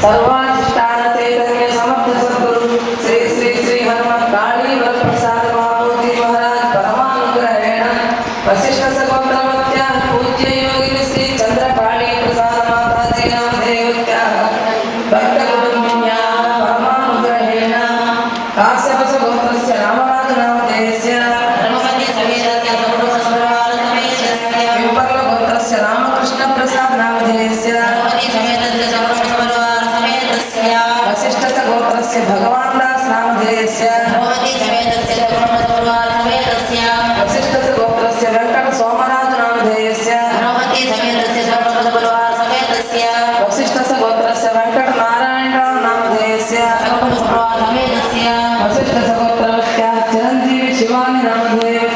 सर्वाधिष्ठान चैतन्य समर्थ सद्गुरु श्री श्री श्री हनुमत काली वर प्रसाद महाबोधि महाराज परमानुग्रहेण वशिष्ठ सगोत्रवत्या पूज्य योगिनी श्री चंद्रकाली प्रसाद माता जी नामधेयवत्या भक्त कुटुंबिन्या परमानुग्रहेण काश्यप सगोत्रस्य रामराज नामधेयस्य धर्मपति समेतस्य सकुटुंब परिवार समेतस्य विपर्ल गोत्रस्य रामकृष्ण प्रसाद नामधेयस्य धर्मपति समेतस्य सकुटुंब परिवार समेतस्य वशिष्ठ सगोत्रस्य भगवान दास नामधेयस्य धर्मपति समेतस्य सकुटुंब परिवार समेतस्य वशिष्ठ सगोत्रस्य वेंकट सोमराज नामधेयस्य धर्मपति समेतस्य सकुटुंब परिवार समेतस्य वशिष्ठ सगोत्रस्य वेंकट नारायण नामधेयस्य सकुटुंब परिवार समेतस्य वशिष्ठ सगोत्रस्य चिरंजीवी शिवानी नामधेयस्य